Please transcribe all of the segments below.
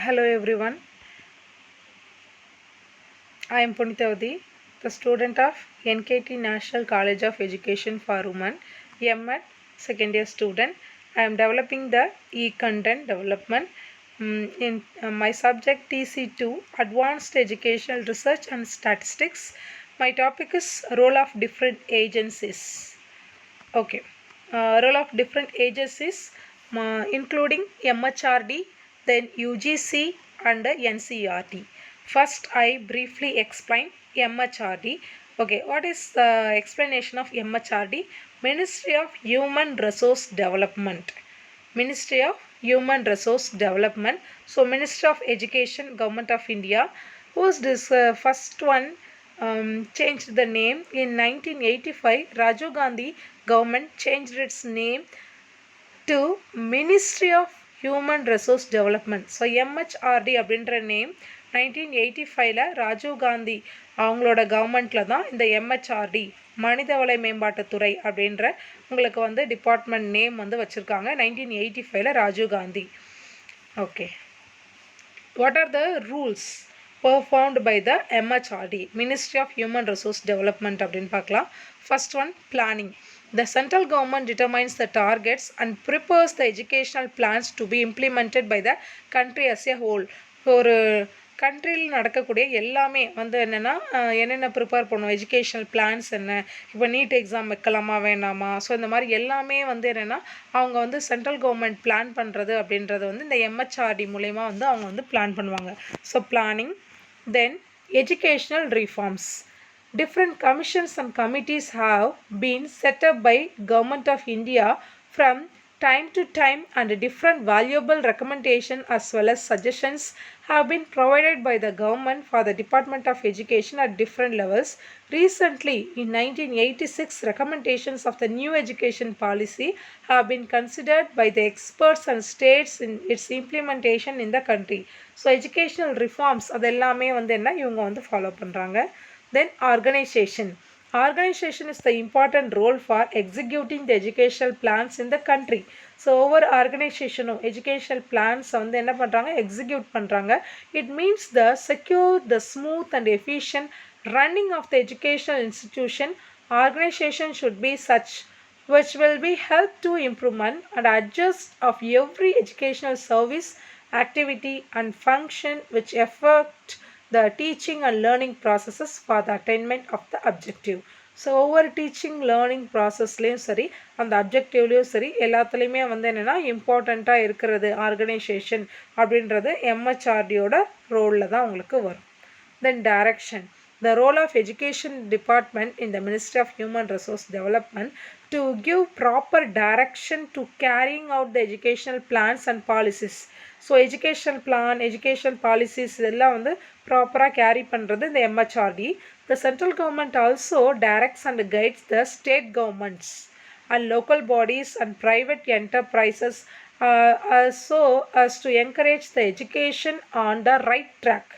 Hello everyone, I am Punithavathy, the student of NKT National College of Education for Women, MET second year student. I am developing the e-content development in my subject TC-2 Advanced Educational Research and Statistics. My topic is role of different agencies. Okay, role of different agencies including MHRD, then UGC and NCERT. First, I briefly explain MHRD. Okay, what is the explanation of MHRD? Ministry of Human Resource Development. Ministry of Human Resource Development. So, Ministry of Education, Government of India. Who's this first one? Changed the name in 1985. Rajiv Gandhi government changed its name to Ministry of Human Resource Development. So MHRD அப்படின்ற name 1985ல Rajiv Gandhi அவங்களோட கவர்மெண்ட்டில் தான் இந்த MHRD மனிதவள மேம்பாட்டுத்துறை அப்படின்ற உங்களுக்கு வந்து டிபார்ட்மெண்ட் நேம் வந்து வச்சுருக்காங்க 1985ல Rajiv Gandhi. Okay, what are the roles performed by the MHRD, Ministry of Human Resource Development அப்படின்னு பார்க்கலாம். First one, planning. The central government determines the targets and prepares the educational plans to be implemented by the country as a whole. ஒரு கண்ட்ரியில் நடக்கக்கூடிய எல்லாமே வந்து என்னென்ன prepare பண்ணும், educational plans என்ன, இப்போ நீட் எக்ஸாம் வைக்கலாமா வேணாமா, ஸோ இந்த மாதிரி எல்லாமே வந்து அவங்க வந்து சென்ட்ரல் கவர்மெண்ட் பிளான் பண்ணுறது அப்படின்றது வந்து இந்த MHRD மூலயமா வந்து அவங்க வந்து பிளான் பண்ணுவாங்க. So planning. Then educational reforms. Different commissions and committees have been set up by Government of India from time to time, and different valuable recommendations as well as suggestions have been provided by the government for the Department of Education at different levels. Recently, in 1986, recommendations of the new education policy have been considered by the experts and states in its implementation in the country. So, educational reforms அதெல்லாமே வந்து இவங்க வந்து follow பண்ணுறாங்க. Then organization. Organization is the important role for executing the educational plans in the country. So ஒவ்வொரு ஆர்கனைசேஷனும் educational plans வந்து என்ன பண்ணுறாங்க, execute பண்ணுறாங்க. It means the secure, the smooth and efficient running of the educational institution. Organization should be such which will be help to improvement and adjust of every educational service, activity and function which affect the teaching and learning processes for the attainment of the objective. So ஒவ்வொரு teaching learning ப்ராசஸ்லேயும் சரி, அந்த அப்ஜெக்டிவ்லேயும் சரி, எல்லாத்துலேயுமே வந்து இம்பார்ட்டண்ட்டாக இருக்கிறது organisation அப்படின்றது MHRDயோட ரோலில் தான் உங்களுக்கு வரும். தென் direction. The role of Education Department in the Ministry of Human Resource Development to give proper direction to carrying out the educational plans and policies. So educational plan, education policies இதெல்லாம் வந்து ப்ராப்பராக carry பண்ணுறது இந்த MHRD. The central government also directs and guides the state governments and local bodies and private enterprises so as to encourage the education on the right track.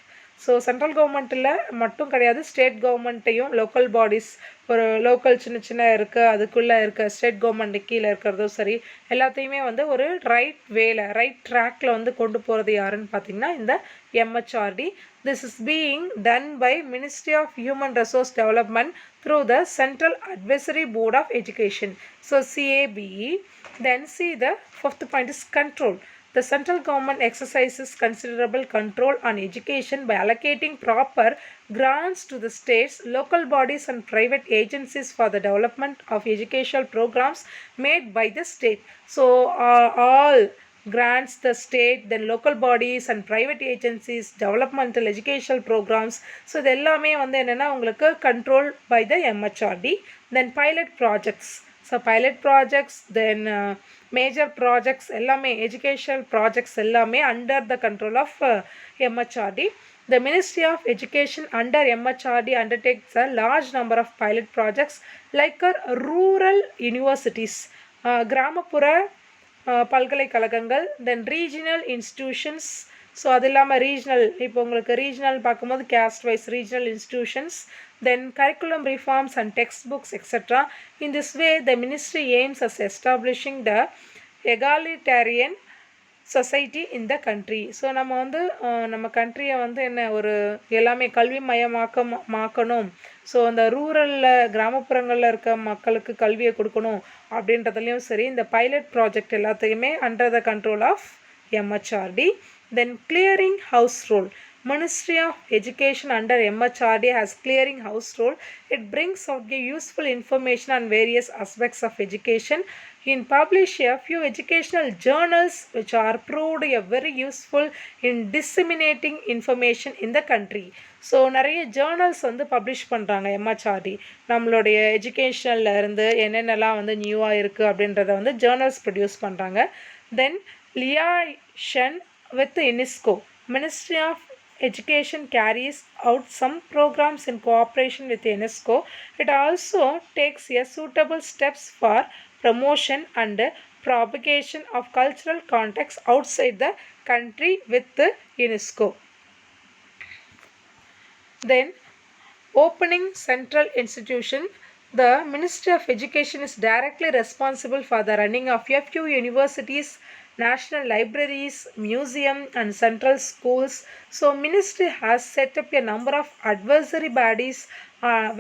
So central கவர்மெண்ட்டில் மட்டும் கிடையாது, state கவர்மெண்ட்டையும் local bodies, ஒரு local சின்ன சின்ன இருக்குது அதுக்குள்ளே இருக்க state government கீழே இருக்கிறதும் சரி, எல்லாத்தையுமே வந்து ஒரு ரைட் வேல, ரைட் ட்ராக்கில் வந்து கொண்டு போகிறது யாருன்னு பார்த்தீங்கன்னா இந்த MHRD. This is being done by Ministry of Human Resource Development through the Central Advisory Board of Education. So CABE. Then see the fifth point is control. The central government exercises considerable control on education by allocating proper grants to the states, local bodies and private agencies for the development of educational programs made by the state. So all grants the state, then local bodies and private agencies, developmental educational programs. So இது எல்லாமே வந்து உங்களுக்கு controlled by the MHRD. Then pilot projects. So pilot projects, then major projects எல்லாமே educational projects எல்லாமே under the control of MHRD. The Ministry of Education under MHRD undertakes a large number of pilot projects like rural universities, கிராமப்புற பல்கலைக்கழகங்கள், then regional institutions. So அது இல்லாமல் regional, இப்போ உங்களுக்கு regional பார்க்கும்போது caste wise regional institutions, then curriculum reforms and textbooks etc. In this way the ministry aims at establishing the egalitarian society in the country. So நம்ம வந்து நம்ம கண்ட்ரியை வந்து என்ன ஒரு எல்லாமே கல்வி மயமாக்கணும். ஸோ அந்த ரூரலில் கிராமப்புறங்களில் இருக்க மக்களுக்கு கல்வியை கொடுக்கணும் அப்படின்றதுலையும் சரி, இந்த பைலட் ப்ராஜெக்ட் எல்லாத்தையுமே under the control of MHRD. Then clearing house role. Ministry of Education under MHRD has clearing house role. It brings out useful information on various aspects of education. In publish a few educational journals which are proved very useful in disseminating information in the country. So நிறைய journals வந்து publish பண்ணுறாங்க MHRD. நம்மளுடைய எஜுகேஷனில் இருந்து என்னென்னலாம் வந்து நியூவாக இருக்குது அப்படின்றத வந்து ஜேர்னல்ஸ் ப்ரொடியூஸ் பண்ணுறாங்க. தென் liaison with UNESCO. Ministry of Education carries out some programs in cooperation with UNESCO. It also takes a suitable steps for promotion and propagation of cultural context outside the country with the UNESCO. Then opening central institution. The Ministry of Education is directly responsible for the running of a few universities, national libraries, museum and central schools. So ministry has set up a number of advisory bodies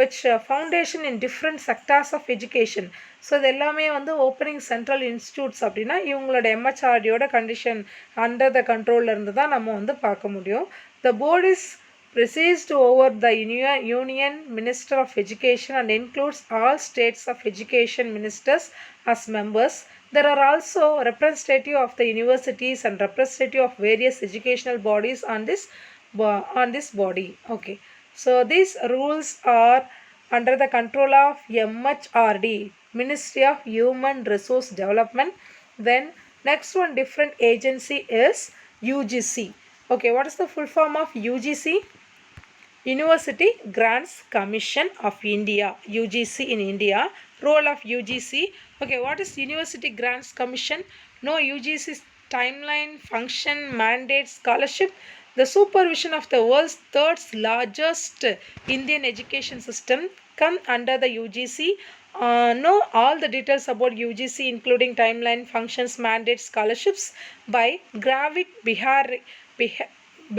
which foundation in different sectors of education. So இது எல்லாமே வந்து opening central institutes அப்படின்னா இவங்களோட MHRDயோட condition under the கண்ட்ரோலில் இருந்து தான் நம்ம வந்து பார்க்க முடியும். The board is presided over the Union Minister of Education and includes all states of education ministers as members. There are also representative of the universities and representative of various educational bodies on this body. Okay, so these rules are under the control of MHRD, Ministry of Human Resource Development. Then next one different agency is UGC. Okay, what is the full form of UGC? University Grants Commission of India, UGC in India. Role of UGC. Okay, what is University Grants Commission? No UGC's timeline, function, mandate, scholarship. The supervision of the world's third largest Indian education system come under the UGC. Know all the details about UGC including timeline, functions, mandates, scholarships by Gravit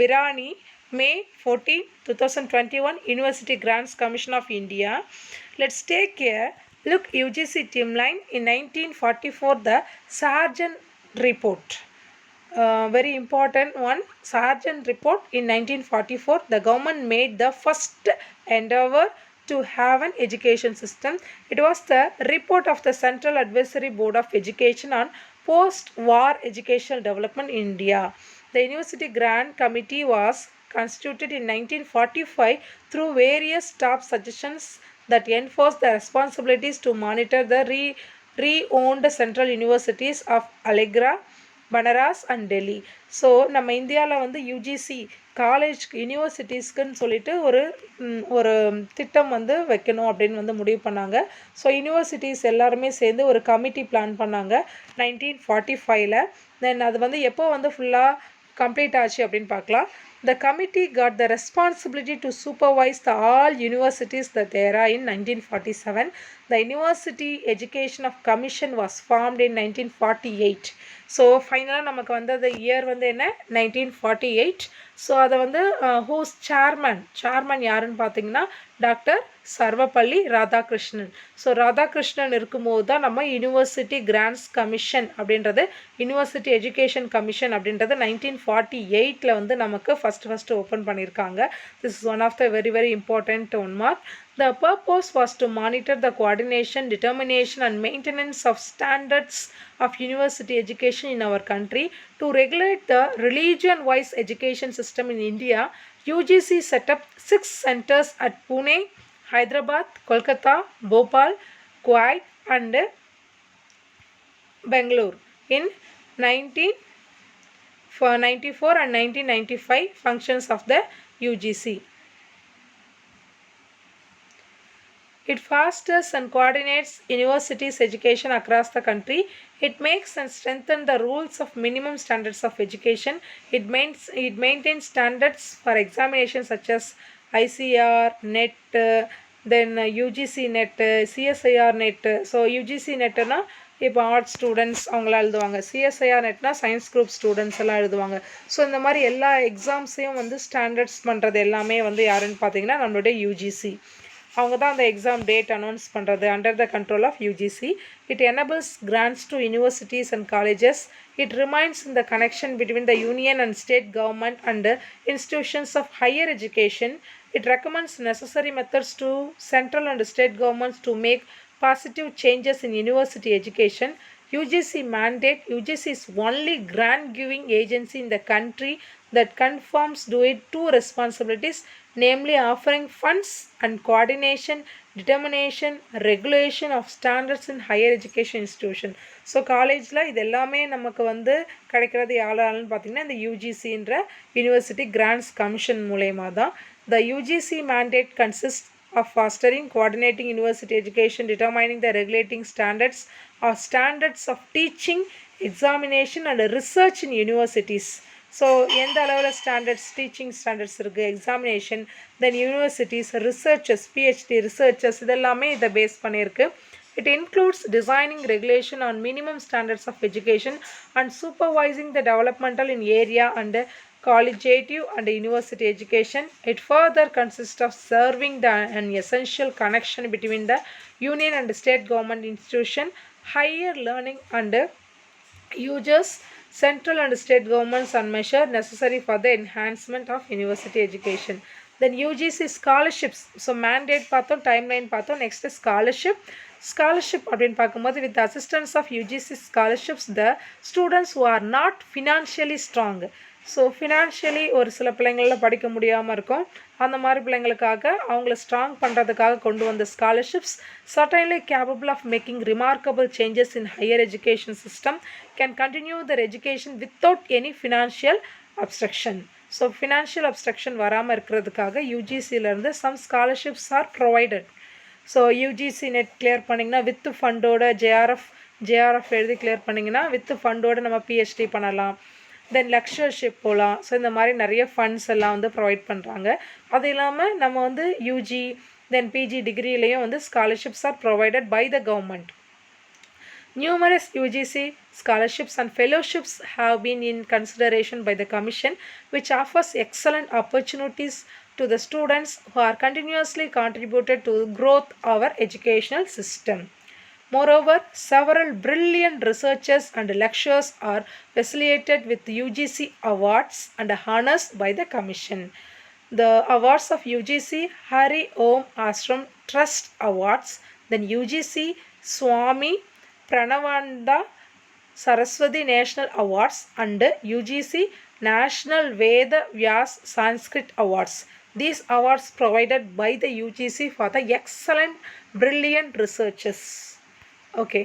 Birani, May 14, 2021, University Grants Commission of India. Let's take a look UGC timeline. In 1944, the Sargent Report. Very important one, Sargent Report. In 1944, the government made the first endeavor to have an education system. It was the report of the Central Advisory Board of Education on post-war educational development in India. The University Grant Committee was constituted in 1945 through various staff suggestions that enforce the responsibilities to monitor the re-owned central universities of Allegra, Banaras and Delhi. So நம்ம இந்தியாவில் வந்து UGC college யூனிவர்சிட்டிஸ்க்குன்னு சொல்லிட்டு ஒரு திட்டம் வந்து வைக்கணும் அப்படின்னு வந்து முடிவு பண்ணாங்க. ஸோ யூனிவர்சிட்டிஸ் எல்லாருமே சேர்ந்து ஒரு கமிட்டி பிளான் பண்ணாங்க 1945. தென் அது வந்து எப்போ வந்து ஃபுல்லாக கம்ப்ளீட் ஆச்சு அப்படின்னு பார்க்கலாம். The committee got the responsibility to supervise all universities that era in 1947. The University Education of Commission was formed in 1948. So ஃபைனலாக நமக்கு வந்து அந்த இயர் வந்து என்ன 1948. ஸோ அதை வந்து ஹூஸ் சேர்மன் யாருன்னு பார்த்தீங்கன்னா டாக்டர் சர்வப்பள்ளி ராதாகிருஷ்ணன். ஸோ ராதாகிருஷ்ணன் இருக்கும்போது தான் நம்ம யூனிவர்சிட்டி கிராண்ட்ஸ் கமிஷன் அப்படின்றது யூனிவர்சிட்டி எஜுகேஷன் கமிஷன் அப்படின்றது 1948 வந்து நமக்கு ஃபஸ்ட்டு ஓப்பன் பண்ணியிருக்காங்க. This is one of the very important one mark. The purpose was to monitor the coordination, determination and maintenance of standards of university education in our country. To regulate the religion-wise education system in India, UGC set up 6 centers at Pune, Hyderabad, Kolkata, Bhopal, Kuwait and Bangalore in 1994 and 1995 functions of the UGC. It fosters and coordinates universities' education across the country. It makes and strengthens the rules of minimum standards of education. It maintains standards for examinations such as ICR, NET, then UGC NET, CSIR NET. So UGC NET na இப்போ arts students அவங்களாம் எழுதுவாங்க. CSIR நெட்னா science group students எல்லாம் எழுதுவாங்க. So இந்த மாதிரி எல்லா எக்ஸாம்ஸையும் வந்து standards பண்ணுறது எல்லாமே வந்து யாருன்னு பார்த்தீங்கன்னா நம்மளுடைய யூஜிசி. அவங்க தான் அந்த எக்ஸாம் டேட் அனௌன்ஸ் பண்ணுறது under the control of UGC. It enables grants to universities and colleges. It remains in the connection between the union and state government and institutions of higher education. It recommends necessary methods to central and state governments to make positive changes in university education. UGC mandate. UGC is only grant giving agency in the country that conforms to it two responsibilities, namely offering funds and coordination, determination, regulation of standards in higher education institution. So காலேஜில் இது எல்லாமே நமக்கு வந்து கிடைக்கிறது யாராலன்னு பார்த்தீங்கன்னா இந்த யூஜிசின்ற university grants commission மூலயமா தான். த UGC mandate consists of fostering, coordinating university education, determining the regulating standards or standards of teaching, examination and research in universities. So எந்த அளவில் ஸ்டாண்டர்ட்ஸ், டீச்சிங் ஸ்டாண்டர்ட்ஸ் இருக்குது, எக்ஸாமினேஷன், தென் யூனிவர்சிட்டிஸ், ரிசர்ச்சர்ஸ், பிஹெச்டி ரிசர்ச்சர்ஸ், இதெல்லாமே இதை base பண்ணியிருக்கு. It includes designing regulation on minimum standards of education and supervising the developmental in area and collegiate and university education. It further consists of serving an essential connection between the union and state government institution, higher learning and users, central and state governments and measures necessary for the enhancement of university education. Then UGC scholarships. So mandate பார்த்தோம், timeline பார்த்தோம், next is scholarship. Scholarship அப்படின்னு பார்க்கும்போது with the assistance of UGC scholarships, the students who are not financially strong. So financially ஒரு சில பிள்ளைங்களில் படிக்க முடியாமல் இருக்கும். அந்த மாதிரி பிள்ளைங்களுக்காக அவங்கள ஸ்ட்ராங் பண்ணுறதுக்காக கொண்டு வந்த scholarships certainly capable of making remarkable changes in higher education system, can continue their education without any financial obstruction. So financial obstruction வராமல் இருக்கிறதுக்காக யூஜிசியிலேருந்து some scholarships are provided. So UGC NET clear பண்ணிங்கன்னா with ஃபண்டோட JRF எழுதி clear பண்ணிங்கன்னா with ஃபண்டோட நம்ம PhD பண்ணலாம், தென் லெக்சர்ஷிப் போகலாம். ஸோ இந்த மாதிரி நிறைய ஃபண்ட்ஸ் எல்லாம் வந்து ப்ரொவைட் பண்ணுறாங்க. அது இல்லாமல் நம்ம வந்து யூஜி தென் பிஜி டிகிரிலையும் வந்து scholarships are provided by the government. Numerous UGC scholarships and fellowships have been in consideration by the Commission, which offers excellent opportunities to the students who are continuously contributed to growth of our educational system. Moreover, several brilliant researchers and lecturers are facilitated with UGC awards and honors by the Commission. The awards of UGC Hari Om Ashram Trust Awards, then UGC Swami Pranavananda Saraswati National Awards and UGC National Veda Vyas Sanskrit Awards. These awards provided by the UGC for the excellent, brilliant researchers. Okay,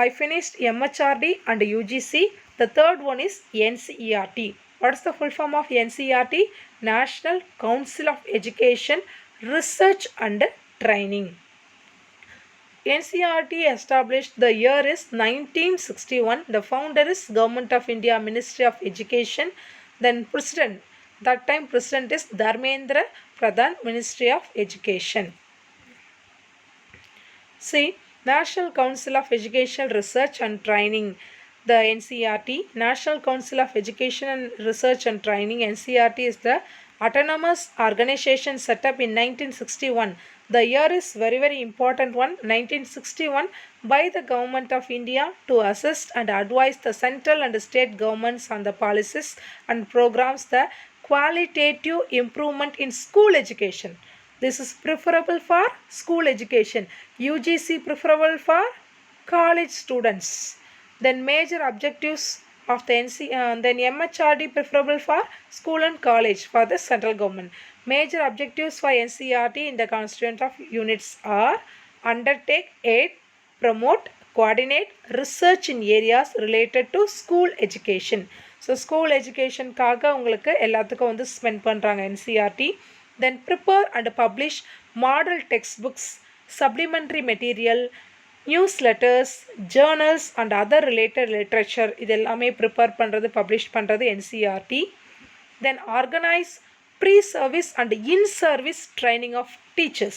I finished MHRD and UGC. The third one is NCERT. What is the full form of NCERT? National Council of Education, Research and Training. NCERT established, the year is 1961. The founder is Government of India, Ministry of Education. Then President, that time President is Dharmendra Pradhan, Ministry of Education. See, National Council of Educational Research and Training, the NCERT. National Council of Education and Research and Training, NCERT, is the autonomous organization set up in 1961. The year is very very important one, 1961, by the Government of India to assist and advise the central and state governments on the policies and programs the qualitative improvement in school education. This is preferable for school education. UGC preferable for college students. Then major objectives of the then MHRD preferable for school and college for the central government. Major objectives for NCERT in the constituent of units are undertake, aid, promote, coordinate research in areas related to school education. So school education காக உங்களுக்கு எல்லாத்துக்கும் வந்து spend பண்ணுறாங்க NCERT. Then prepare and publish model textbooks, supplementary material, newsletters, journals and other related literature. இது எல்லாமே prepare பண்ணுறது publish பண்ணுறது NCERT. Then organize pre-service and in-service training of teachers.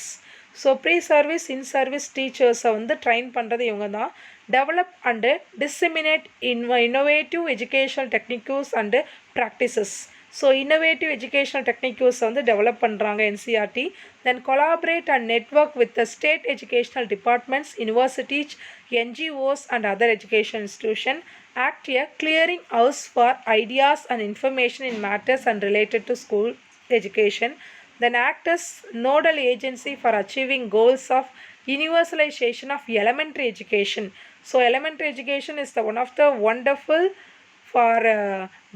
So pre service in service டீச்சர்ஸை வந்து train பண்ணுறது இவங்க தான். Develop and disseminate innovative educational techniques and practices. So innovative educational techniques வந்து டெவலப் பண்ணுறாங்க NCERT. Then collaborate and network with the state educational departments, universities, NGOs and other education institution. Act a clearing house for ideas and information in matters and related to school education. Then act as nodal agency for achieving goals of universalization of elementary education. So elementary education is the one of the wonderful for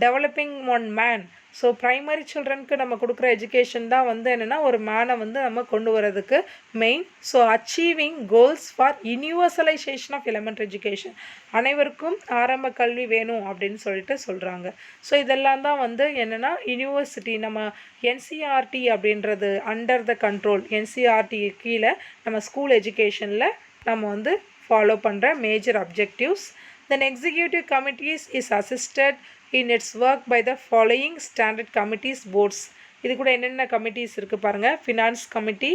developing one man. So primary சில்ட்ரனுக்கு நம்ம கொடுக்குற education தான் வந்து என்னென்னா ஒரு மேனை வந்து நம்ம கொண்டு வரதுக்கு main. So achieving goals for universalisation of elementary education, அனைவருக்கும் ஆரம்ப கல்வி வேணும் அப்படின்னு சொல்லிட்டு சொல்கிறாங்க. ஸோ இதெல்லாம் தான் வந்து என்னென்னா யூனிவர்சிட்டி நம்ம NCERT அப்படின்றது அண்டர் த கண்ட்ரோல், NCERT கீழே நம்ம ஸ்கூல் எஜுகேஷனில் நம்ம வந்து ஃபாலோ பண்ணுற major objectives. Then executive committees is assisted in its work by the following standard committees boards. இது கூட என்னென்ன கமிட்டிஸ் இருக்குது பாருங்கள். Finance committee,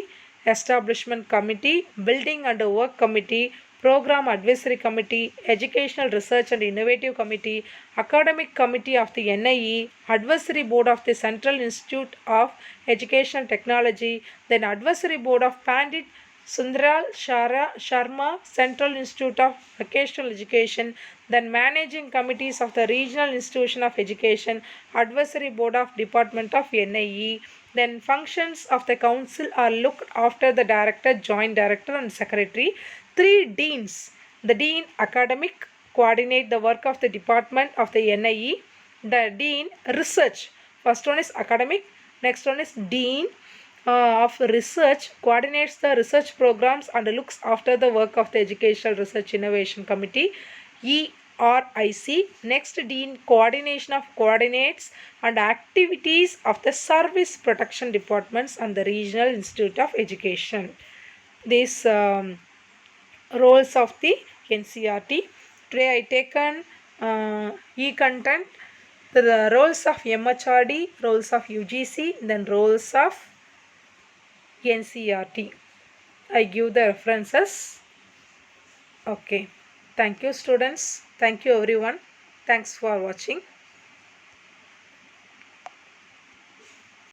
establishment committee, building and work committee, program advisory committee, educational research and innovative committee, academic committee of the NIE, advisory board of the Central Institute of Educational Technology, then advisory board of Pandit Sundaral Sharma Central Institute of Vocational Education, then managing committees of the Regional Institution of Education, advisory board of Department of NIE. Then functions of the council are looked after the director, joint director and secretary. 3 deans. The dean academic coordinate the work of the department of the NIE. The dean research. First one is academic, next one is dean of research, coordinates the research programs and looks after the work of the Educational Research Innovation Committee, ERIC. Next dean coordination of coordinates and activities of the service protection departments and the Regional Institute of Education. These roles of the NCERT. Today I taken e-content, the roles of MHRD, roles of UGC, then roles of NCERT. I give the references. Okay. Thank you students. Thank you everyone. Thanks for watching.